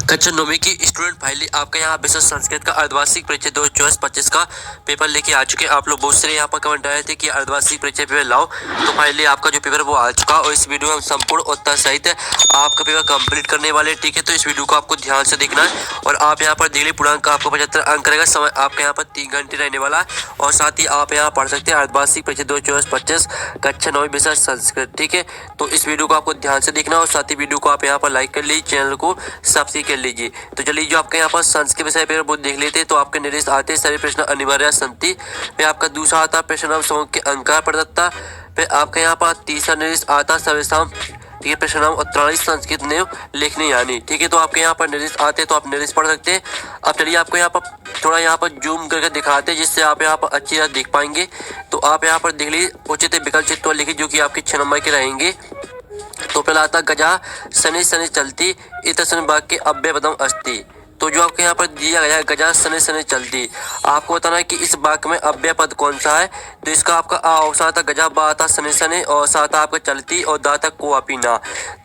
कक्षा नौवीं की स्टूडेंट फाइनली आपका यहाँ विशेष संस्कृत का अर्धवार्षिक परीक्षा 2024-25 का पेपर लेके आ चुके हैं। आप लोग बहुत सारे यहाँ पर कमेंट आए थे कि अर्धवार्षिक परीक्षा पेपर लाओ, तो फाइनली आपका जो पेपर वो आ चुका और इस वीडियो में हम संपूर्ण उत्तर सहित आपका पेपर कंप्लीट करने वाले। ठीक है, तो इस वीडियो को आपको ध्यान से देखना है और आप यहाँ पर डेली पूर्णांक का आपको 75 अंक रहेगा। समय आपका यहाँ पर 3 घंटे रहने वाला और साथ ही आप यहाँ पढ़ सकते हैं अर्धवार्षिक परीक्षा 2024-25 कक्षा 9 विषय संस्कृत। ठीक है, तो इस वीडियो को आपको ध्यान से देखना और साथ ही वीडियो को आप यहाँ पर लाइक कर लीजिए, चैनल को सब्सक्राइब कर लीजिए। तो चलिए जो आपके यहाँ पर संस्कृत विषय पेपर वो देख लेते हैं। तो आपके निर्देश आते सभी प्रश्न अनिवार्य संति पे आपका दूसरा आता प्रश्न समूह के अंकार प्रदत्ता पे आपका यहाँ पर तीसरा निर्देश आता सर्वेशम। ठीक है, प्रश्न नाम 43 संस्कृत ने लिखनी यानी। ठीक है, तो आपके यहाँ पर निर्देश आते तो आप निर्देश पढ़ सकते हैं। अब चलिए आपको यहाँ पर थोड़ा यहाँ पर जूम करके दिखाते हैं जिससे आप यहाँ पर अच्छी तरह देख पाएंगे। तो आप यहाँ पर देख लीजिए उचित विकल्प चित्तौड़ लिखिए जो कि आपके 6 नंबर के रहेंगे। तो पहला आता गजा शनि शनि चलती इत शनि वाक्य अव्यय पदम अस्ति। तो जो आपके यहाँ पर दिया गया है गजा शनि शनि चलती, आपको बताना है कि इस वाक्य में अव्यय पद कौन सा है। तो इसका आपका आ अवसाद था गजा, बा आता शनि शनि और साथ आपका चलती और दा तक को अपी ना।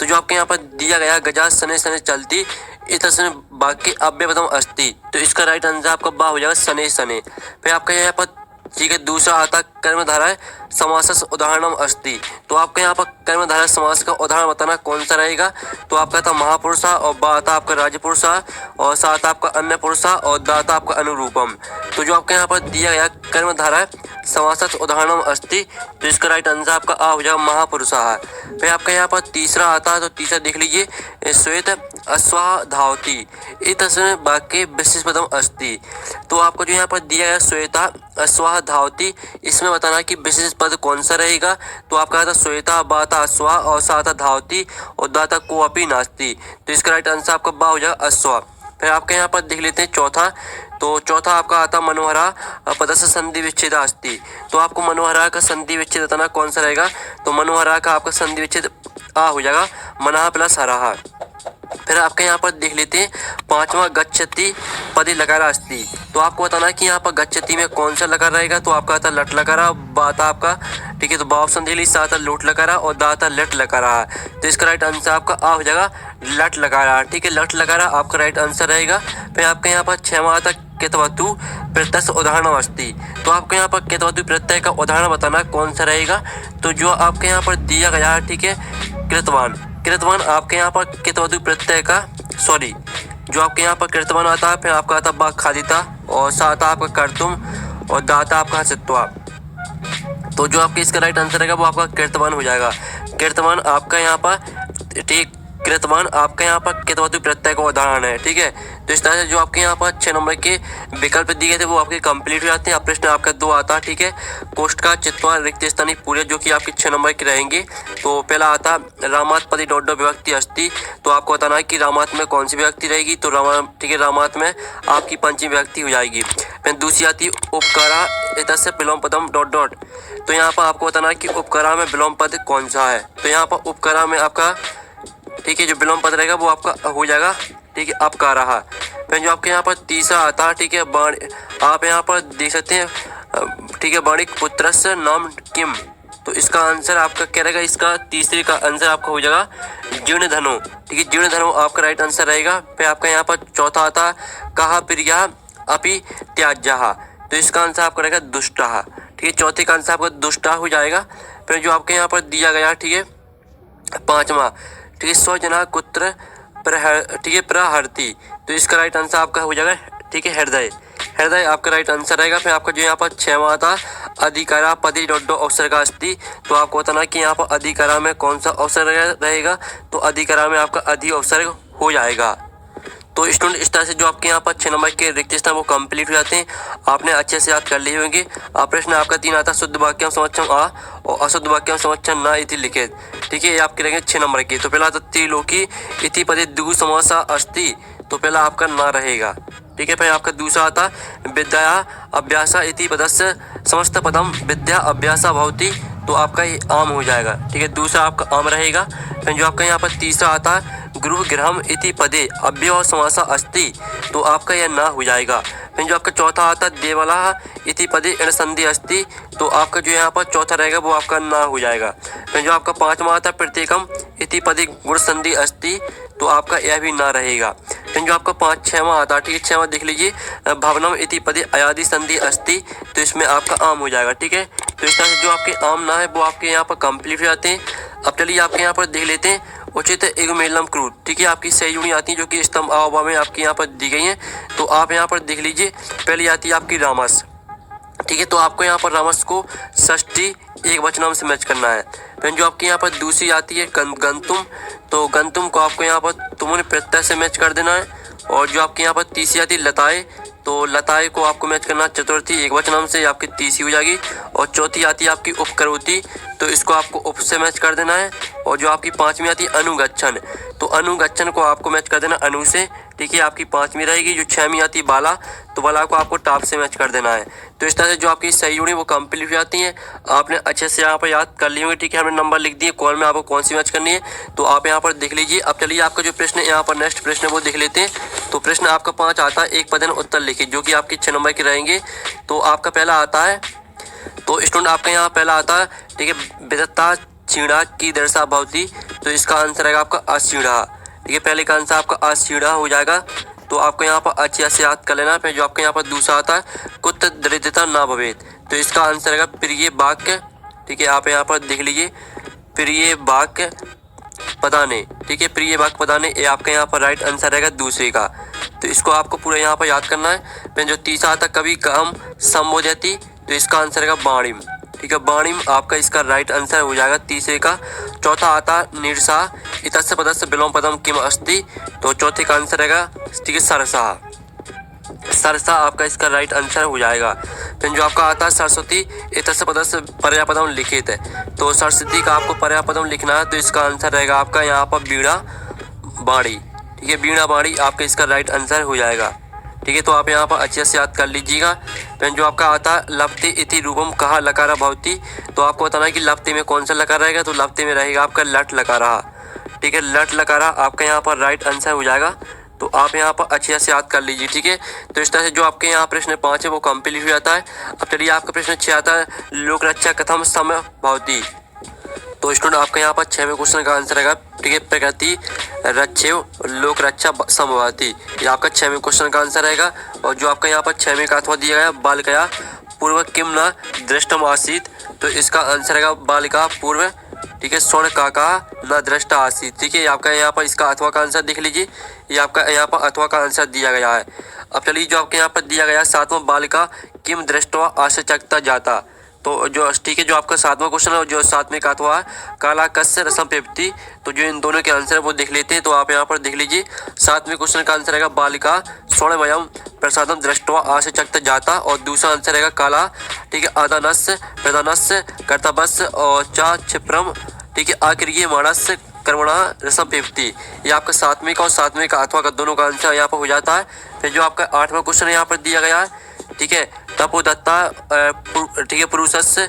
तो जो आपके यहाँ पर दिया गया गजा शनि शनि चलती इत शनि वाक्य अव्यय पदम अस्ति, तो इसका राइट आंसर आपका बा हो जाएगा शनि शनि। फिर आपका यहाँ पर ठीक है दूसरा आता कर्मधारय समास उदाहरणम अस्ति। तो आपके यहाँ पर कर्मधारय समास का उदाहरण बताना कौन सा रहेगा। तो आपका था महापुरुषा और बा आता आपका राजपुरुषा और साथ आपका अन्य पुरुषा और दाता आपका अनुरूपम। तो जो आपके यहाँ पर दिया गया कर्मधारय समास उदाहरणम अस्ति, तो इसका राइट आंसर आपका आ हो जाएगा महापुरुषा है। फिर आपका यहाँ पर तीसरा आता है, तो तीसरा देख लीजिए श्वेत अश्वा धावती इतस्मिन् वाक्ये विशेष पदम अस्ति। तो आपको जो यहाँ पर दिया गया श्वेता अश्वा धावती, इसमें बताना कि विशेष पद कौन सा रहेगा। तो आपका आता श्वेता बाता अश्वा और साता धावती और दाता को अपी नास्ती। तो इसका राइट आंसर आपका बा हो जाएगा अश्वा। फिर आपके यहाँ पर देख लेते हैं चौथा। तो चौथा आपका आता मनोहरा पदस्य संधि विच्छेद अस्ति। तो आपको मनोहरा का संधि विच्छेद बताना कौन सा रहेगा। तो मनोहरा का आपका संधि विच्छेद आ हो जाएगा मना प्लस हरा। फिर आपके यहाँ पर देख लेते हैं पांचवा गच्छति पदे लकारा अस्ति। तो आपको बताना है कि यहाँ पर गच्छति में कौन सा लकार रहेगा। तो आपका आता लट लकारा, बाता आपका ठीक है, तो बा ऑप्शन देख लीजिए, साथ लोट लकारा और दाता लट लकारा। तो इसका राइट आंसर आपका आ हो जाएगा लट लकारा। ठीक है, लट लकारा आपका राइट आंसर रहेगा। फिर आपके यहाँ पर 6वां आता कितवतु प्रत्यय उदाहरण अस्ति। तो आपके यहाँ पर कितवतु प्रत्यय का उदाहरण बताना कौन सा रहेगा। तो जो आपके यहाँ पर दिया गया है ठीक है कृतवान, कृतवान आपके यहाँ पर कितवतु प्रत्यय का जो आपके यहाँ पर कृतवान आता है। फिर आपका आता बा खादिता और साथ आपका कर्तुम और दाता आपका हसित्वा। तो जो आपके इसका राइट आंसर रहेगा वो आपका कृतवान हो जाएगा। कृतवान आपका यहाँ पर ठीक, कृतवान आपका यहाँ पर कितवतु प्रत्यय का उदाहरण है। ठीक है, तो इस तरह से जो आपके यहाँ पर 6 नंबर के विकल्प दिए गए थे वो आपके कंप्लीट हो जाते हैं। अब प्रश्न आपका 2 आता है। ठीक है, कोष्ठ का चित्वा रिक्त स्थानीय पूरे जो कि आपके 6 नंबर के रहेंगे। तो पहला आता रामात पदी डॉट विभक्ति अस्ति। तो आपको बताना है कि रामात में कौन सी विभक्ति रहेगी। तो ठीक है, रामात में आपकी पंचमी विभक्ति हो जाएगी। फिर दूसरी आती उपकारा इतस्य विलोम पदम डॉट डॉट। तो यहाँ पर आपको बताना है कि उपकारा में विलोम पद कौन सा है। तो यहाँ पर उपकारा में आपका ठीक है जो विलोम पद रहेगा वो आपका हो जाएगा ठीक है आपका रहा। फिर जो आपके यहाँ पर तीसरा आता है ठीक है आप यहाँ पर देख सकते हैं ठीक है बाणिक पुत्रस्य नाम किम। तो इसका आंसर आपका क्या रहेगा, इसका तीसरे का आंसर आपका हो जाएगा जीर्ण धनो। ठीक है, जीर्ण धनो आपका राइट आंसर रहेगा। फिर आपका यहाँ पर चौथा आता कहा प्रिया अपि त्याज्यः। तो इसका आंसर आपका रहेगा दुष्टः। ठीक है, चौथे का आंसर आपका दुष्टा हो जाएगा। फिर जो आपके यहाँ पर दिया गया ठीक है पांचवा ठीक है स्वजना कुत्र ठीक है प्रहरती। तो इसका राइट आंसर आपका हो जाएगा ठीक है हृदय, हृदय आपका राइट आंसर रहेगा। फिर आपका जो यहाँ पर 6वां आता अधिकारा पदी डॉट अवसर का अस्ति। तो आपको बताना कि यहाँ पर अधिकारा में कौन सा अवसर रहेगा। तो अधिकारा में आपका अधि अवसर हो जाएगा। तो स्टूडेंट इस तरह से जो आपके यहाँ पर 6 नंबर के रिक्त स्थान वो कंप्लीट हो जाते हैं। आपने अच्छे से याद कर लिए होंगे। प्रश्न आपका 3 आता शुद्ध वाक्यम समक्षम आ और अशुद्ध वाक्यम समक्षम न इति लिखित। ठीक है, ये आपके रहेंगे 6 नंबर के। तो पहला आता त्रिलोकी इति पदे द्विगु समासा अस्ति। तो पहला आपका ना रहेगा। ठीक है, फिर आपका दूसरा आता विद्या अभ्यासा इति पदस्य समस्त पदम विद्या अभ्यासा भवति। तो आपका ये आम हो जाएगा। ठीक है, दूसरा आपका आम रहेगा। फिर जो आपका यहाँ पर तीसरा आता गृह गृहम इति पदे अव्यय समासा अस्ति। तो आपका यह ना हो जाएगा। फिर जो आपका चौथा आता देवला इति पदे इण संधि अस्ति। तो आपका जो यहाँ पर चौथा रहेगा वो आपका ना हो जाएगा। फिर जो आपका पांचवा आता प्रत्येकम इति पदे गुण संधि अस्ति। तो आपका यह भी ना रहेगा। फिर जो आपका 5-6वां आता है, ठीक है, 6वां देख लीजिए, भवनम इति पदे अयादि संधि अस्ति, तो इसमें आपका आम हो जाएगा। ठीक है, तो इस तरह से जो आपके आम ना है वो आपके यहाँ पर कंप्लीट हो जाते हैं। अब चलिए आपके यहाँ पर देख लेते हैं उचित एगोमेलम क्रूड। ठीक है, आपकी सही जुड़ी आती है जो कि स्तंभ आवा में आपके यहाँ पर दी गई हैं। तो आप यहाँ पर देख लीजिए, पहली आती है आपकी रामस। ठीक है, तो आपको यहाँ पर रामस को षष्ठी एक वचनाम से मैच करना है। फिर जो आपके यहाँ पर दूसरी आती है गंतुम, तो गंतुम को आपको यहाँ पर तुमने प्रत्यय से मैच कर देना है। और जो आपके यहाँ पर तीसरी आती है लताए, तो लताए को आपको मैच करना चतुर्थी एक वचनाम से, आपकी तीसरी हो जाएगी। और चौथी आती है आपकी उपकरोती, तो इसको आपको उप से मैच कर देना है। और जो आपकी पांचवी आती है अनुगच्छन, तो अनुगच्छन को आपको मैच कर देना अनु से। ठीक है, आपकी पांचवी रहेगी। जो छठवीं आती है बाला, तो बाला को आपको टाप से मैच कर देना है। तो इस तरह से जो आपकी सही जुड़ी वो कंप्लीट हो जाती हैं। आपने अच्छे से यहाँ पर याद कर ली होंगी। ठीक है, हमने नंबर लिख दिए कॉल में आपको कौन सी मैच करनी है, तो आप यहाँ पर देख लीजिए। अब चलिए आपका जो प्रश्न है यहाँ पर नेक्स्ट प्रश्न है वो देख लेते हैं। तो प्रश्न आपका 5 आता है, एक पदन उत्तर लिखिए, जो कि आपके 6 नंबर के रहेंगे। तो आपका पहला आता है, तो स्टूडेंट आपका यहाँ पहला आता है, ठीक है, विदत्ता छीड़ा की दर्शा भवती, तो इसका आंसर रहेगा आपका असीढ़ा। ठीक है, पहले का आंसर आपका असीढ़ा हो जाएगा। तो आपको यहाँ पर अच्छे से याद कर लेना। फिर जो आपके यहाँ पर दूसरा आता है कुत दरिद्रता ना भवेत, तो इसका आंसर रहेगा प्रिय वाक्य। ठीक है, आप यहाँ पर देख लीजिए, प्रिय वाक्य पदाने। ठीक है, प्रिय वाक्य पदाने, ये आपका यहाँ पर राइट आंसर रहेगा दूसरे का। तो इसको आपको पूरा यहाँ पर याद करना है। फिर जो तीसरा आता कभी काम संबोधयति, तो इसका आंसर रहेगा बाणिम। ठीक है, बाणिम आपका इसका राइट आंसर हो जाएगा तीसरे का। चौथा आता निरसा इतस्य पदस्य विलोम पदम किम अस्ति, तो चौथे का आंसर रहेगा, ठीक है, सरसा। सरसा आपका इसका राइट आंसर हो जाएगा। फिर जो आपका आता है सरस्वती इतस्य पदस्य पर्यापदम लिखित है, तो सरस्वती का आपको पर्यापदम लिखना है। तो इसका आंसर रहेगा आपका यहाँ पर बीड़ा बाड़ी। ठीक है, बीड़ा बाड़ी आपका इसका राइट आंसर हो जाएगा। ठीक है, तो आप यहाँ पर अच्छे से याद कर लीजिएगा। फिर जो आपका आता है लप्ते इति रूपम कहा लकारा भवती, तो आपको बताना है कि लप्ते में कौन सा लकार रहेगा, तो लप्ते में रहेगा आपका लट लकारा। ठीक है, लट लकारा आपका यहाँ पर राइट आंसर हो जाएगा। तो आप यहाँ पर अच्छे से याद कर लीजिए। ठीक है, तो इस तरह से जो आपके यहाँ प्रश्न 5 है वो कंप्लीट हो जाता है। अब चलिए आपका प्रश्न 6 आता है लोक रक्षा कथम समय भवती, तो स्टूडेंट आपका यहाँ पर 6वें क्वेश्चन का आंसर रहेगा, ठीक है, प्रकृति रक्षेव लोक रक्षा संभवती, ये आपका 6वें क्वेश्चन का आंसर रहेगा। और जो आपका यहाँ पर 6वें का अथवा दिया गया बालिका पूर्व किम न दृष्टम आसीत, तो इसका आंसर रहेगा बालिका पूर्व, ठीक है, स्वर्ण का न दृष्टा आसीत। ठीक है, आपका यहाँ पर इसका अथवा का आंसर देख लीजिए, ये आपका यहाँ पर अथवा का आंसर दिया गया है। अब चलिए जो आपके यहाँ पर दिया गया 7वां बालिका किम दृष्टवा आश्चर्यचकिता जाता, तो जो ठीक है, जो आपका 7वां क्वेश्चन है जो 7वें का अथवा काला कस्य रसम पेप्ती, तो जो इन दोनों के आंसर है वो देख लेते हैं। तो आप यहाँ पर देख लीजिए 7वें क्वेश्चन का आंसर रहेगा बालिका स्वर्णमयम प्रसादम दृष्टवा आश्चर्यचकिता जाता, और दूसरा आंसर रहेगा काला, ठीक है, आदानस्य प्रदानस्य कर्तव्यस्य और चा क्षिप्रम, ठीक है, आक्रिय मानस्य कर्मणा रसम पेप्ती, ये आपका 7वें का और 7वें का अथवा का दोनों का आंसर यहाँ पर हो जाता है। फिर जो आपका 8वां क्वेश्चन यहाँ पर दिया गया है, ठीक है, तपोदत्ता, ठीक है, पुरुषस्य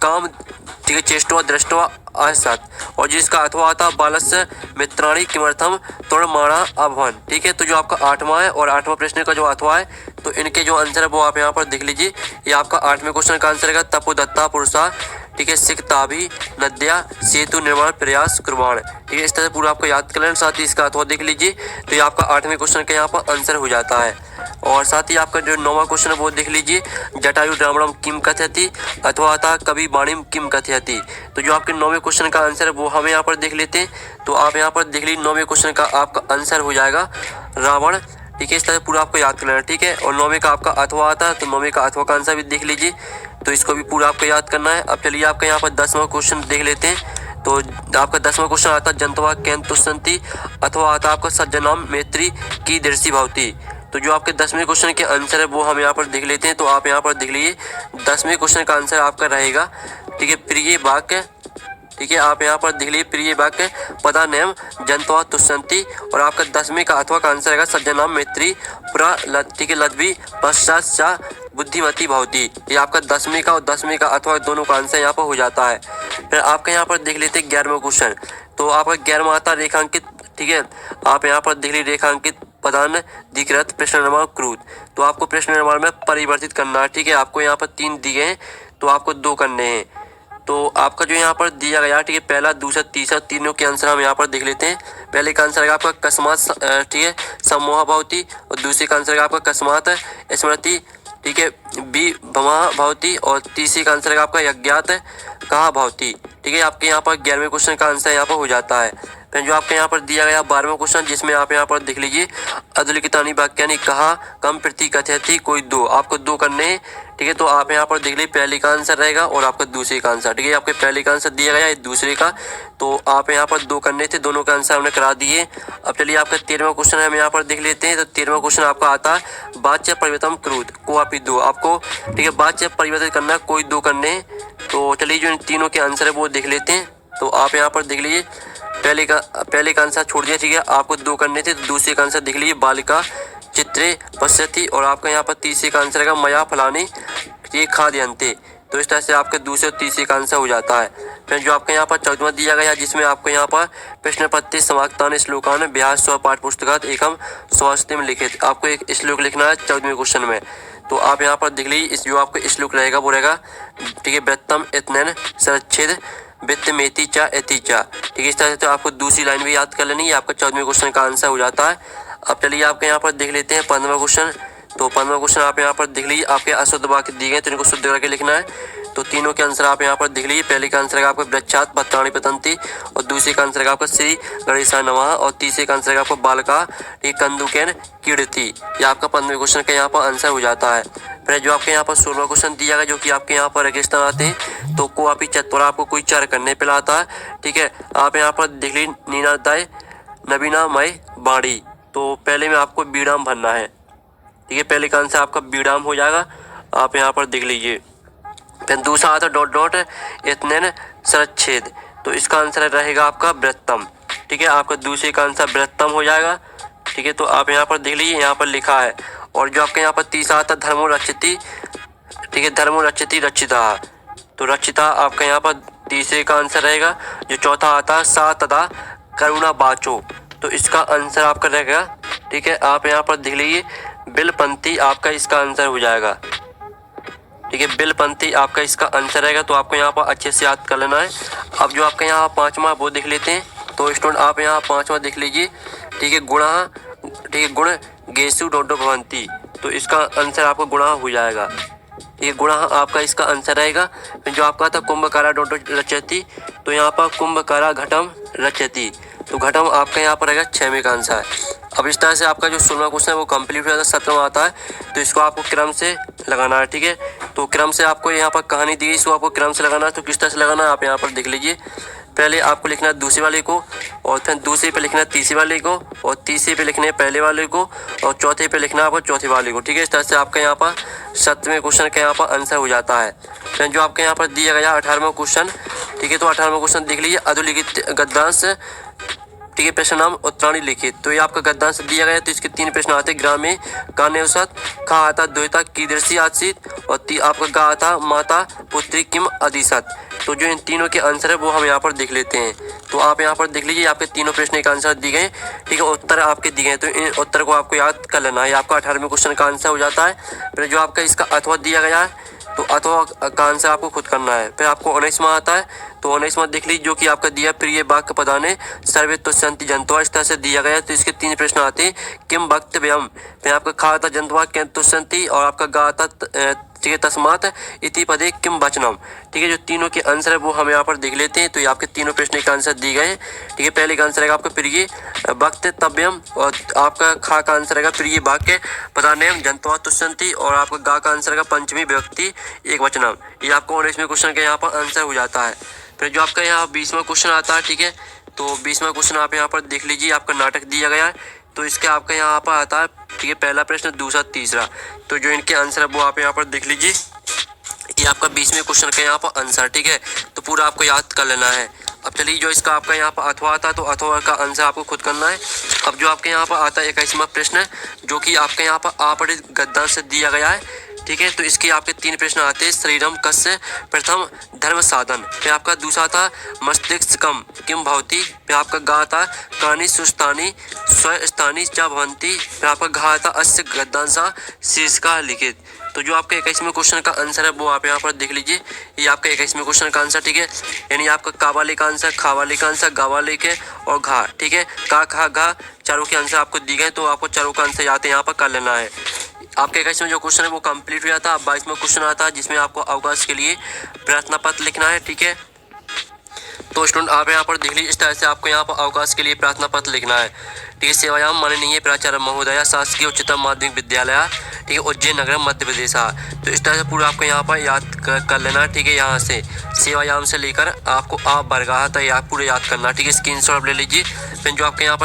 काम, ठीक है, चेष्टवा दृष्टवा असत, और जिसका अथवा आता बालस्य मित्राणी किमर्थम तोड़माणा अभवन। ठीक है, तो जो आपका 8वां है और 8वां प्रश्न का जो अथवा है, तो इनके जो आंसर है वो आप यहाँ पर देख लीजिए। ये आपका 8वें क्वेश्चन का आंसर है तपोदत्ता पुरुषा, ठीक है, सिकताभि नद्या सेतु निर्माण प्रयास कुर्बान। ठीक है, इस तरह से पूरा आपको याद कर लेना, साथ ही इसका अथवा देख लीजिए। तो ये आपका 8वें क्वेश्चन का यहाँ पर आंसर हो जाता है। और साथ ही आपका जो 9वां क्वेश्चन है वो देख लीजिए, जटायु ब्राह्मणम किम कथयति अथवा था कवि वाणिम किम कथयति, तो जो आपके 9वें क्वेश्चन का आंसर है वो हम यहाँ पर देख लेते हैं। तो आप यहाँ पर देख लीजिए 9वें क्वेश्चन का आपका आंसर हो जाएगा रावण। ठीक है, इस तरह पूरा आपको याद कर लेना। ठीक है, और 9वें का आपका अथवा आता है, तो 9वें का अथवा का आंसर भी देख लीजिए, तो इसको भी पूरा आपको याद करना है। अब चलिए आपका यहाँ पर 10वां क्वेश्चन देख लेते हैं। तो आपका 10वां क्वेश्चन आता है जंतवा कैन तुष्यंती अथवा आता आपका सज्जनाम मैत्री की दृष्टि भवती, तो जो आपके 10वें क्वेश्चन के आंसर है वो हम यहाँ पर देख लेते हैं। तो आप यहाँ पर देख लीजिए 10वें क्वेश्चन का आंसर आपका रहेगा, ठीक है, प्रिय वाक्य। ठीक है, आप यहाँ पर देख लीजिए प्रिय वाक्य पदान्यम जंतवा तुष्यंती, और आपका 10वें का अथवा का आंसर रहेगा सज्जनाम मैत्री पुरा, ठीक है, लद्वी पश्चात बुद्धिमती भवती, ये आपका 10वें का और 10वें का अथवा दोनों का आंसर यहाँ पर हो जाता है। फिर आपका यहाँ पर देख लेते हैं 11वां क्वेश्चन। तो आपका 11वां आता रेखांकित, ठीक है, आप यहाँ पर देख लीजिए रेखांकित पदान अधिकृत प्रश्न निर्माण क्रूद, तो आपको प्रश्न निर्माण में परिवर्तित करना है। ठीक है, आपको यहाँ पर 3 दिए हैं तो आपको 2 करने हैं। तो आपका जो यहाँ पर दिया गया, ठीक है, पहला दूसरा तीसरा तीनों के आंसर हम यहाँ पर देख लेते हैं। पहले का आंसर है आपका अकस्मात, ठीक है, सम्मोह भवति, और दूसरे का आंसर है आपका अकस्मात स्मृति, ठीक है, बी भमा भवति, और तीसरे का आंसर है आपका यज्ञात कहा भवति। ठीक है, आपके यहाँ पर 11वें क्वेश्चन का आंसर यहाँ पर हो जाता है। फिर जो आपके यहाँ पर दिया गया 12वां क्वेश्चन, जिसमें आप यहाँ पर देख लीजिए, अधुलिखितानि वाक्यानि कहा कम प्रति कथयति, कोई दो, आपको दो करने हैं। ठीक है, तो आप यहाँ पर देख लीजिए, पहले का आंसर रहेगा और आपका दूसरे का आंसर। ठीक है, आपके पहले का आंसर दिया गया है, दूसरे का, तो आप यहाँ पर दो करने थे, दोनों का आंसर हमने करा दिए। अब चलिए आपका 13वां क्वेश्चन हम यहाँ पर देख लेते हैं। तो 13वां क्वेश्चन आपका आता है वाच्य परिवर्तन क्रुत को आप दो, आपको, ठीक है, वाच्य परिवर्तित करना, कोई दो करने। तो चलिए जो इन तीनों के आंसर है वो देख लेते हैं। तो आप यहाँ पर देख लीजिए, पहले का आंसर छोड़ दिया, ठीक है, आपको दो करने थे, तो दूसरे का आंसर देख लीजिए, बालिका चित्रे पश्यति, और आपका यहाँ पर तीसरे का आंसर है मया फलानी ये खाद्यन्ते। तो इस तरह से आपका दूसरे और तीसरे का आंसर हो जाता है। फिर जो आपका यहाँ पर 14वां दिया गया, जिसमें आपको यहाँ पर प्रश्न पत्ति समाक्तान श्लोकान बिहार स्व पाठ पुस्तकात एकम स्वस्ति में लिखित, आपको एक श्लोक लिखना है 14वें क्वेश्चन में। तो आप यहाँ पर देख लीजिए, इस जो आपका श्लोक रहेगा वो रहेगा, ठीक है, वृत्तम इतनैन सरच्छेद वित्त मेति चा एति चा। ठीक है, इस तरह से तो आपको दूसरी लाइन भी याद कर लेनी है, आपका 14वें क्वेश्चन का आंसर हो जाता है। अब चलिए आपके यहाँ पर देख लेते हैं 15वां क्वेश्चन। तो 15वां क्वेश्चन आप यहाँ पर देख लीजिए, आपके अशुद्ध वाक्य दिए गए, तो इनको शुद्ध करके लिखना है। तो तीनों के आंसर आप यहाँ पर देख लीजिए, पहले का आंसर है आपका वृक्षात पत्राणि पतंती, और दूसरे का आंसर है आपका श्री गणेशाय नमः, और तीसरे का आंसर है आपका बालका ये कंदुकेन कीड़ती। ये आपका 15वें क्वेश्चन का यहाँ पर आंसर हो जाता है। फिर जो आपके यहाँ पर 16वां क्वेश्चन दिया गया, जो कि आपके यहाँ पर रेगिस्तान आते हैं, तो को आपकी चतुरा, आपको कोई चार करने पे लाता है। ठीक है, आप यहाँ पर देख लीजिए, नीनादाय नवीना मय बाड़ी, तो पहले में आपको बीड़ाम भरना है। ठीक है, पहले का आंसर आपका बीड़ाम हो जाएगा, आप यहाँ पर देख लीजिए। फिर दूसरा आता डॉट डॉट इतनैन सरच्छेद, तो इसका आंसर रहेगा आपका वृत्तम। ठीक है, आपका दूसरे का आंसर वृत्तम हो जाएगा। ठीक है, तो आप यहाँ पर देख लीजिए, यहाँ पर लिखा है। और जो आपके यहाँ पर तीसरा आता धर्मो रक्षति, ठीक है, धर्मो रक्षति रक्षिता, तो रक्षिता आपका यहाँ पर तीसरे का आंसर रहेगा। जो चौथा आता है सा तदा करुणा बाचो, तो इसका आंसर आपका रहेगा। ठीक है, आप यहाँ पर देख लीजिए, बिलपंथी आपका इसका आंसर हो जाएगा। ठीक है, बिलपंथी आपका इसका आंसर रहेगा, तो आपको यहाँ पर अच्छे से याद कर लेना है। अब जो आपका यहाँ 5वां वो देख लेते हैं। तो स्टूडेंट आप यहाँ 5वां देख लीजिए, ठीक है, गुणा, ठीक है, गुण गेसु डोडो भवंती, तो इसका आंसर आपका गुणा हो जाएगा। ये गुणा आपका इसका आंसर रहेगा। फिर जो आपका था कुंभकारा डोडो रचयति, तो यहाँ पर कुंभकारा घटम रचयति, तो घटम आपका यहाँ पर रहेगा 6वें का आंसर है। अब इस तरह से आपका जो 16वां क्वेश्चन है वो कंप्लीट हो जाता है। 17वां आता है, तो इसको आपको क्रम से लगाना है। ठीक है, तो क्रम से आपको यहाँ पर कहानी दी गई, इसको आपको क्रम से लगाना है। तो किस तरह से लगाना है आप यहाँ पर देख लीजिए, पहले आपको लिखना है दूसरे वाले को, और फिर दूसरे पे लिखना है तीसरे वाले को, और तीसरे पे लिखना है पहले वाले को, और चौथे पे लिखना है आपको चौथे वाले को। ठीक है, इस तरह से आपका यहाँ पर 7वें क्वेश्चन का यहाँ पर आंसर हो जाता है। फिर जो आपके यहाँ पर दिया गया 18वां क्वेश्चन, ठीक है, तो 18वां क्वेश्चन देख लीजिए, अधुलिखित गद्यांश, ठीक है, प्रश्न नाम उत्तराणी लिखित, तो ये आपका गद्यांश दिया गया है। तो इसके 3 प्रश्न आते हैं, ग्रामे कान्यवसत, खा आता द्वैता कीदृशी आसीत, और आपका गा आता माता पुत्री किम अधिसत। तो जो इन तीनों के आंसर है वो हम यहाँ पर देख लेते हैं। तो आप यहाँ पर देख लीजिए, आपके तीनों प्रश्न का आंसर दिए गए। ठीक है, उत्तर आपके दिए गए, तो इन उत्तर को आपको याद कर लेना है। आपका 18वें क्वेश्चन का आंसर हो जाता है। फिर जो आपका इसका अथवा दिया गया है, तो अथवा का आंसर आपको खुद करना है। फिर आपको 19वां आता है, तो 19वां देख लीजिए, जो कि आपका दिया प्रिय वाक्य पदाने सर्वे तुष्यन्ति जंतुआ, इस तरह से दिया गया है। तो इसके 3 प्रश्न आते हैं, किम वक्तव्यम, फिर आपका खा आता जंतुआ क्या तुष्यन्ति, और आपका गा आता, ठीक है, तस्मात इति पदे किम वचनम। ठीक है, जो तीनों के आंसर है वो हम यहाँ पर देख लेते हैं। तो ये आपके तीनों प्रश्न के आंसर दिए गए हैं। ठीक है, पहले का आंसर है आपका प्रिय वक्तव्यम, और आपका खा का आंसर है प्रिय वाक्य पदानेम जंतुआ तुष्यन्ति, और आपका गा का आंसर है पंचमी विभक्ति एक वचनम। ये आपको 19वें क्वेश्चन का यहाँ पर आंसर हो जाता है। फिर जो आपका यहाँ 20वां क्वेश्चन आता है, ठीक है, तो 20वां क्वेश्चन आप यहाँ पर देख लीजिए, आपका नाटक दिया गया है। तो इसके आपका यहाँ पर आता है, ठीक है, पहला प्रश्न, दूसरा, तीसरा, तो जो इनके आंसर है वो आप यहाँ पर देख लीजिए। ये आपका 20वें क्वेश्चन का यहाँ पर आंसर। ठीक है, तो पूरा आपको याद कर लेना है। अब चलिए, जो इसका आपका यहाँ पर अथवा आता है, तो अथवा का आंसर आपको खुद करना है। अब जो आपके यहाँ पर आता है 21वां प्रश्न, जो कि आपके यहाँ पर आपरित गद्यांश से दिया गया है। ठीक है। तो इसके आपके 3 प्रश्न आते हैं। शरीरम कस्य प्रथम धर्म साधन, फिर आपका दूसरा था मस्तिष्कम किम भवति, फिर आपका गा था कानि सुस्तानि स्वस्थानि च भवन्ति, फिर आपका घा था अस्य गद्यांशा शीर्षका लिखित। तो जो आपका 21वें क्वेश्चन का आंसर है वो आप यहाँ पर देख लीजिए। ये आपका 21वें क्वेश्चन का आंसर, ठीक है। यानी आपका का वाले का आंसर, खा वाले का आंसर, गा वाले के और घा, ठीक है। का खा घा चारों के आंसर आपको दी गए, तो आपको चारों का आंसर याद है यहाँ पर कर लेना है। आपके 21वें जो क्वेश्चन है वो कंप्लीट हो जाता है। अब 22वां क्वेश्चन आता है जिसमें आपको अवकाश के लिए प्रार्थना पत्र लिखना है, ठीक है। तो स्टूडेंट आप यहाँ पर देख लीजिए, इस तरह से आपको यहाँ पर अवकाश के लिए प्रार्थना पत्र लिखना है, ठीक है। सेवायाम माननीय प्राचार्य महोदया शासकीय उच्चतर माध्यमिक विद्यालय, ठीक है, उज्जैन नगर मध्य प्रदेश। तो इस तरह से पूरा आपको यहाँ पर याद कर लेना है, ठीक है। यहाँ से सेवायाम से लेकर आपको आप बरगाह तक पूरा याद करना, ठीक है। स्क्रीनशॉट ले लीजिए। फिर जो आपके यहाँ पर